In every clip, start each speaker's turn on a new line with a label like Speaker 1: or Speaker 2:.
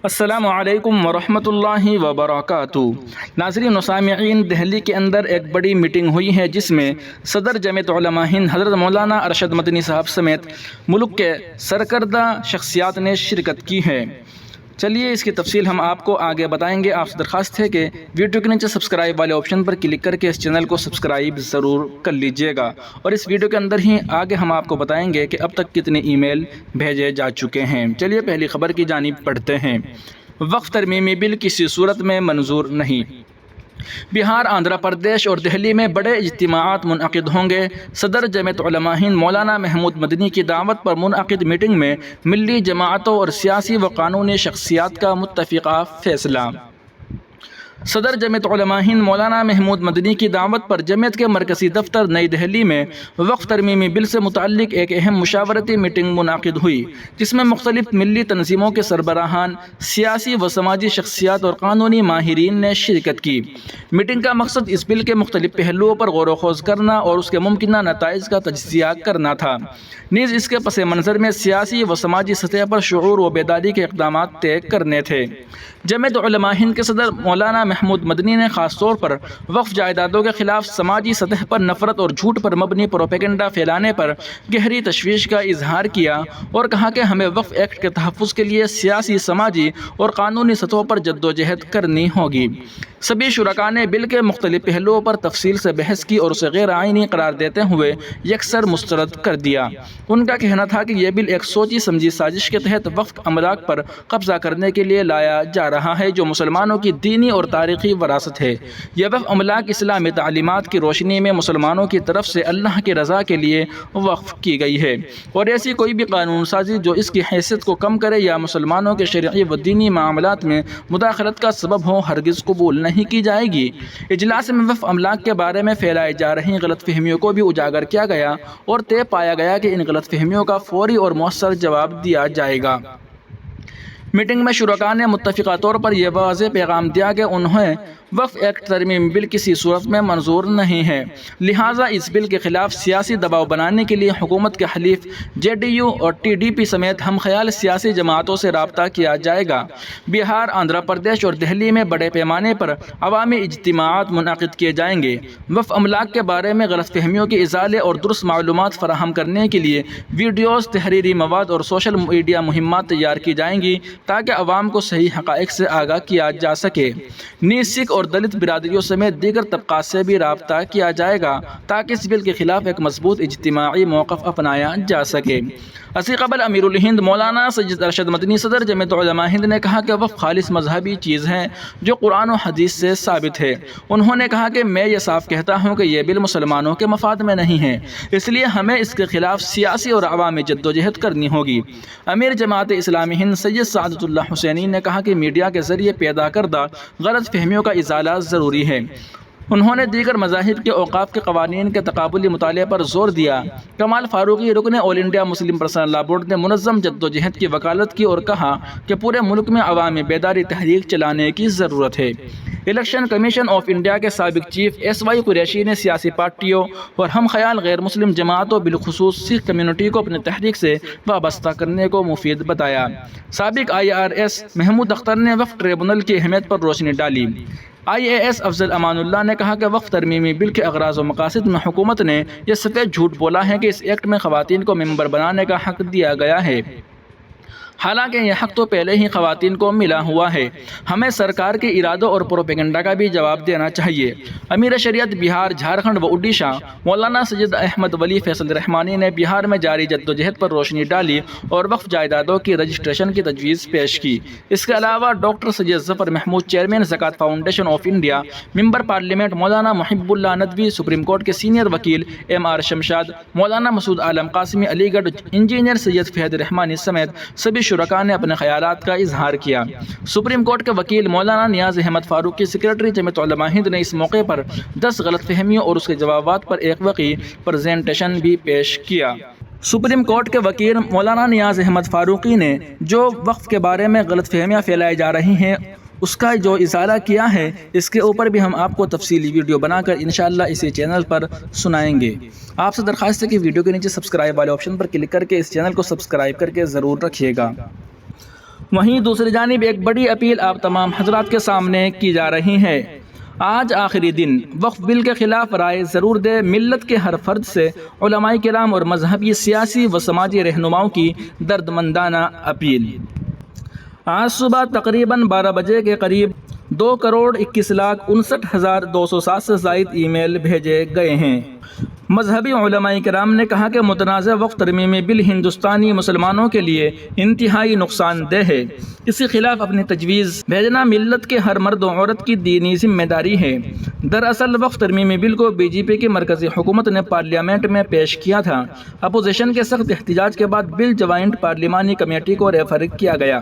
Speaker 1: السلام علیکم ورحمۃ اللہ وبرکاتہ۔ ناظرین و سامعین، دہلی کے اندر ایک بڑی میٹنگ ہوئی ہے جس میں صدر جمعیت علماء ہند حضرت مولانا ارشد مدنی صاحب سمیت ملک کے سرکردہ شخصیات نے شرکت کی ہے۔ چلیے اس کی تفصیل ہم آپ کو آگے بتائیں گے۔ آپ سے درخواست ہے کہ ویڈیو کے نیچے سبسکرائب والے آپشن پر کلک کر کے اس چینل کو سبسکرائب ضرور کر لیجئے گا، اور اس ویڈیو کے اندر ہی آگے ہم آپ کو بتائیں گے کہ اب تک کتنے ای میل بھیجے جا چکے ہیں۔ چلیے پہلی خبر کی جانب پڑھتے ہیں۔ وقف ترمیمی بل کسی صورت میں منظور نہیں۔ بہار، آندھرا پردیش اور دہلی میں بڑے اجتماعات منعقد ہوں گے۔ صدر جمعیت علماء ہند مولانا محمود مدنی کی دعوت پر منعقد میٹنگ میں ملی جماعتوں اور سیاسی و قانونی شخصیات کا متفقہ فیصلہ۔ صدر جمعیت علماء ہند مولانا محمود مدنی کی دعوت پر جمعیت کے مرکزی دفتر نئی دہلی میں وقف ترمیمی بل سے متعلق ایک اہم مشاورتی میٹنگ منعقد ہوئی، جس میں مختلف ملی تنظیموں کے سربراہان، سیاسی و سماجی شخصیات اور قانونی ماہرین نے شرکت کی۔ میٹنگ کا مقصد اس بل کے مختلف پہلوؤں پر غور و خوض کرنا اور اس کے ممکنہ نتائج کا تجزیہ کرنا تھا، نیز اس کے پس منظر میں سیاسی و سماجی سطح پر شعور و بیداری کے اقدامات طے کرنے تھے۔ جمعیت علماء ہند کے صدر مولانا محمود مدنی نے خاص طور پر وقف جائیدادوں کے خلاف سماجی سطح پر نفرت اور جھوٹ پر مبنی پروپیگنڈا پھیلانے پر گہری تشویش کا اظہار کیا اور کہا کہ ہمیں وقف ایکٹ کے تحفظ کے لیے سیاسی، سماجی اور قانونی سطحوں پر جدوجہد کرنی ہوگی۔ سبھی شرکاء نے بل کے مختلف پہلوؤں پر تفصیل سے بحث کی اور اسے غیر آئینی قرار دیتے ہوئے یکسر مسترد کر دیا۔ ان کا کہنا تھا کہ یہ بل ایک سوچی سمجھی سازش کے تحت وقف املاک پر قبضہ کرنے کے لیے لایا جا رہا ہے، جو مسلمانوں کی دینی اور تاریخی وراثت ہے۔ یہ وقف املاک اسلامی تعلیمات کی روشنی میں مسلمانوں کی طرف سے اللہ کی رضا کے لیے وقف کی گئی ہے، اور ایسی کوئی بھی قانون سازی جو اس کی حیثیت کو کم کرے یا مسلمانوں کے شرعی و دینی معاملات میں مداخلت کا سبب ہو، ہرگز قبول نہیں کی جائے گی۔ اجلاس میں وقف املاک کے بارے میں پھیلائی جا رہی غلط فہمیوں کو بھی اجاگر کیا گیا اور طے پایا گیا کہ ان غلط فہمیوں کا فوری اور مؤثر جواب دیا جائے گا۔ میٹنگ میں شرکاء نے متفقہ طور پر یہ واضح پیغام دیا کہ انہیں وقف ایکٹ ترمیم بل کسی صورت میں منظور نہیں ہے، لہٰذا اس بل کے خلاف سیاسی دباؤ بنانے کے لیے حکومت کے حلیف جے ڈی یو اور ٹی ڈی پی سمیت ہم خیال سیاسی جماعتوں سے رابطہ کیا جائے گا۔ بہار، آندھرا پردیش اور دہلی میں بڑے پیمانے پر عوامی اجتماعات منعقد کیے جائیں گے۔ وقف املاک کے بارے میں غلط فہمیوں کے ازالے اور درست معلومات فراہم کرنے کے لیے ویڈیوز، تحریری مواد اور سوشل میڈیا مہمات تیار کی جائیں گی تاکہ عوام کو صحیح حقائق سے آگاہ کیا جا سکے۔ نیز سکھ اور دلت برادریوں سمیت دیگر طبقات سے بھی رابطہ کیا جائے گا تاکہ اس بل کے خلاف ایک مضبوط اجتماعی موقف اپنایا جا سکے۔ اسی قبل امیر الہند مولانا سید ارشد مدنی صدر جمعیت علماء ہند نے کہا کہ وقف خالص مذہبی چیز ہے جو قرآن و حدیث سے ثابت ہے۔ انہوں نے کہا کہ میں یہ صاف کہتا ہوں کہ یہ بل مسلمانوں کے مفاد میں نہیں ہے، اس لیے ہمیں اس کے خلاف سیاسی اور عوامی جدوجہد کرنی ہوگی۔ امیر جماعت اسلامی ہند سید سعادت اللہ حسینی نے کہا کہ میڈیا کے ذریعے پیدا کردہ غلط فہمیوں کا ازالہ ضروری ہے۔ انہوں نے دیگر مذاہب کے اوقاف کے قوانین کے تقابلی مطالعے پر زور دیا۔ کمال فاروقی، رکن all India Muslim personal law board نے منظم جدوجہد کی وکالت کی اور کہا کہ پورے ملک میں عوامی بیداری تحریک چلانے کی ضرورت ہے۔ الیکشن کمیشن آف انڈیا کے سابق چیف ایس وائی قریشی نے سیاسی پارٹیوں اور ہم خیال غیر مسلم جماعتوں بالخصوص سکھ کمیونٹی کو اپنی تحریک سے وابستہ کرنے کو مفید بتایا۔ سابق IRS محمود اختر نے وقف ٹریبونل کی اہمیت پر روشنی ڈالی۔ IAS افضل امان اللہ نے کہا کہ وقف ترمیمی بل کے اغراض و مقاصد میں حکومت نے یہ سفید جھوٹ بولا ہے کہ اس ایکٹ میں خواتین کو ممبر بنانے کا حق دیا گیا ہے، حالانکہ یہ حق تو پہلے ہی خواتین کو ملا ہوا ہے۔ ہمیں سرکار کے ارادوں اور پروپیگنڈا کا بھی جواب دینا چاہیے۔ امیر شریعت بہار، جھارکھنڈ و اڈیشہ مولانا سید احمد ولی فیصل رحمانی نے بہار میں جاری جدوجہد پر روشنی ڈالی اور وقف جائیدادوں کی رجسٹریشن کی تجویز پیش کی۔ اس کے علاوہ ڈاکٹر سید ظفر محمود، چیئرمین زکوٰۃ foundation of India, member parliament مولانا محب اللہ ندوی، سپریم کورٹ کے سینئر وکیل MR شمشاد، مولانا مسعود عالم قاسمی علی گڑھ، انجینئر سید فہد رحمانی سمیت سبھی شرکاء نے اپنے خیالات کا اظہار کیا۔ سپریم کورٹ کے وکیل مولانا نیاز احمد فاروقی، سیکریٹری جمعیت علماء ہند نے اس موقع پر 10 غلط فہمیوں اور اس کے جوابات پر ایک وقی پریزنٹیشن بھی پیش کیا۔ سپریم کورٹ کے وکیل مولانا نیاز احمد فاروقی نے جو وقف کے بارے میں غلط فہمیاں پھیلائی جا رہی ہیں اس کا جو ازالہ کیا ہے، اس کے اوپر بھی ہم آپ کو تفصیلی ویڈیو بنا کر انشاءاللہ اسی چینل پر سنائیں گے۔ آپ سے درخواست ہے کہ ویڈیو کے نیچے سبسکرائب والے آپشن پر کلک کر کے اس چینل کو سبسکرائب کر کے ضرور رکھیے گا۔ وہیں دوسری جانب ایک بڑی اپیل آپ تمام حضرات کے سامنے کی جا رہی ہے۔ آج آخری دن وقف بل کے خلاف رائے ضرور دے، ملت کے ہر فرد سے علماء کرام اور مذہبی، سیاسی و سماجی رہنماؤں کی دردمندانہ اپیل۔ آج صبح تقریباً 12 بجے کے قریب 2,21,59,207 سے زائد ای میل بھیجے گئے ہیں۔ مذہبی علماء کرام نے کہا کہ متنازع وقف ترمیمی بل ہندوستانی مسلمانوں کے لیے انتہائی نقصان دہ ہے۔ اس کے خلاف اپنی تجویز بھیجنا ملت کے ہر مرد و عورت کی دینی ذمہ داری ہے۔ دراصل وقف ترمیمی بل کو بی جے پی کی مرکزی حکومت نے پارلیمنٹ میں پیش کیا تھا۔ اپوزیشن کے سخت احتجاج کے بعد بل جوائنٹ پارلیمانی کمیٹی کو ریفر کیا گیا۔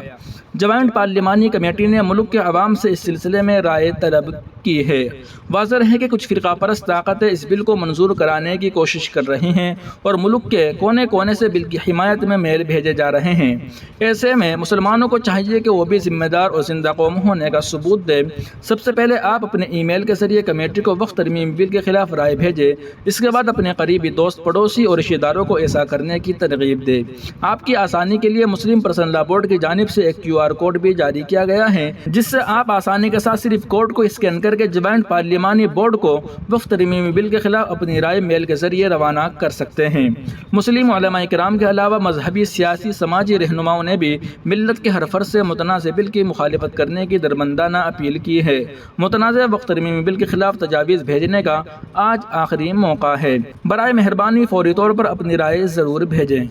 Speaker 1: جوائنٹ پارلیمانی کمیٹی نے ملک کے عوام سے اس سلسلے میں رائے طلب کی ہے۔ واضح ہے کہ کچھ فرقہ پرست طاقتیں اس بل کو منظور کرانے کی کوشش کر رہی ہیں اور ملک کے کونے کونے سے بل کی حمایت میں میل بھیجے جا رہے ہیں۔ ایسے میں مسلمانوں کو چاہیے کہ وہ بھی ذمہ دار اور زندہ قوم ہونے کا ثبوت دے۔ سب سے پہلے آپ اپنے ای میل کے ذریعے کمیٹی کو وقف ترمیمی بل کے خلاف رائے بھیجیں۔ اس کے بعد اپنے قریبی دوست، پڑوسی اور رشتہ داروں کو ایسا کرنے کی ترغیب دیں۔ آپ کی آسانی کے لیے مسلم پرسنل لاء بورڈ کی جانب سے ایک QR کوڈ بھی جاری کیا گیا ہے، جس سے آپ آسانی کے ساتھ صرف کوڈ کو اسکین کر کے جوائنٹ پارلیمانی بورڈ کو وقف ترمیمی بل کے خلاف اپنی رائے میل کے ذریعے روانہ کر سکتے ہیں۔ مسلم علماء کرام کے علاوہ مذہبی، سیاسی، سماجی رہنماؤں نے بھی ملت کے ہر فرد سے متنازع بل کی مخالفت کرنے کی درمندانہ اپیل کی ہے۔ متنازع وقف ترمیمی بل کے خلاف تجاویز بھیجنے کا آج آخری موقع ہے۔ برائے مہربانی فوری طور پر اپنی رائے ضرور بھیجیں۔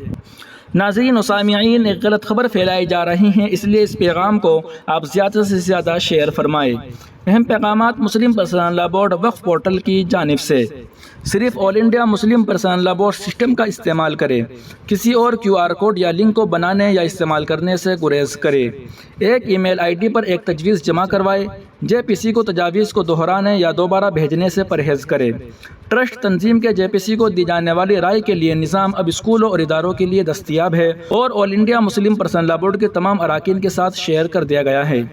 Speaker 1: ناظرین و سامعین، ایک غلط خبر پھیلائی جا رہی ہیں، اس لیے اس پیغام کو آپ زیادہ سے زیادہ شیئر فرمائیں۔ اہم پیغامات مسلم پرسنل لاء بورڈ وقف پورٹل کی جانب سے۔ صرف all India Muslim personal law board system کا استعمال کریں۔ کسی اور QR کوڈ یا لنک کو بنانے یا استعمال کرنے سے گریز کریں۔ ایک ای میل ID پر ایک تجویز جمع کروائیں۔ JPC کو تجاویز کو دہرانے یا دوبارہ بھیجنے سے پرہیز کریں۔ ٹرسٹ تنظیم کے JPC کو دی جانے والی رائے کے لیے نظام اب اسکولوں اور اداروں کے لیے دستیاب ہے اور all India Muslim personal law board کے تمام اراکین کے ساتھ شیئر کر دیا گیا ہے۔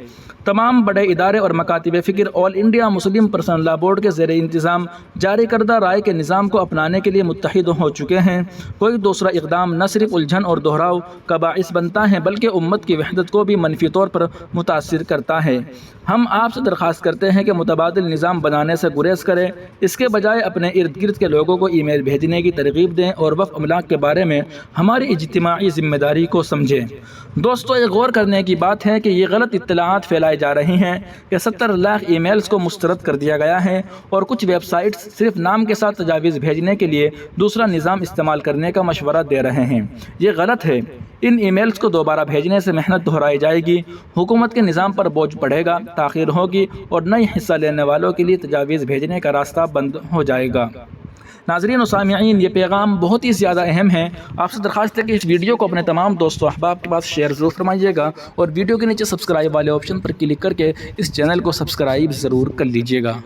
Speaker 1: تمام بڑے ادارے اور مکاتب فکر all India Muslim personal law board کے زیر انتظام جاری کردہ رائے کے نظام کو اپنانے کے لیے متحد ہو چکے ہیں۔ کوئی دوسرا اقدام نہ صرف الجھن اور دہراؤ کا باعث بنتا ہے بلکہ امت کی وحدت کو بھی منفی طور پر متاثر کرتا ہے۔ ہم آپ سے درخواست کرتے ہیں کہ متبادل نظام بنانے سے گریز کریں، اس کے بجائے اپنے ارد گرد کے لوگوں کو ای میل بھیجنے کی ترغیب دیں اور وقف املاک کے بارے میں ہماری اجتماعی ذمہ داری کو سمجھیں۔ دوستو، یہ غور کرنے کی بات ہے کہ یہ غلط اطلاعات پھیلائی جا رہی ہیں کہ 70 لاکھ ای میلز کو مسترد کر دیا گیا ہے اور کچھ ویب سائٹس صرف نام کے ساتھ تجاویز بھیجنے کے لیے دوسرا نظام استعمال کرنے کا مشورہ دے رہے ہیں۔ یہ غلط ہے۔ ان ای میلز کو دوبارہ بھیجنے سے محنت دہرائی جائے گی، حکومت کے نظام پر بوجھ پڑے گا، تاخیر ہوگی اور نئے حصہ لینے والوں کے لیے تجاویز بھیجنے کا راستہ بند ہو جائے گا۔ ناظرین و سامعین، یہ پیغام بہت ہی زیادہ اہم ہے۔ آپ سے درخواست ہے کہ اس ویڈیو کو اپنے تمام دوست و احباب کے پاس شیئر ضرور فرمائیے گا اور ویڈیو کے نیچے سبسکرائب والے آپشن پر کلک کر کے اس چینل کو سبسکرائب ضرور کر لیجیے گا۔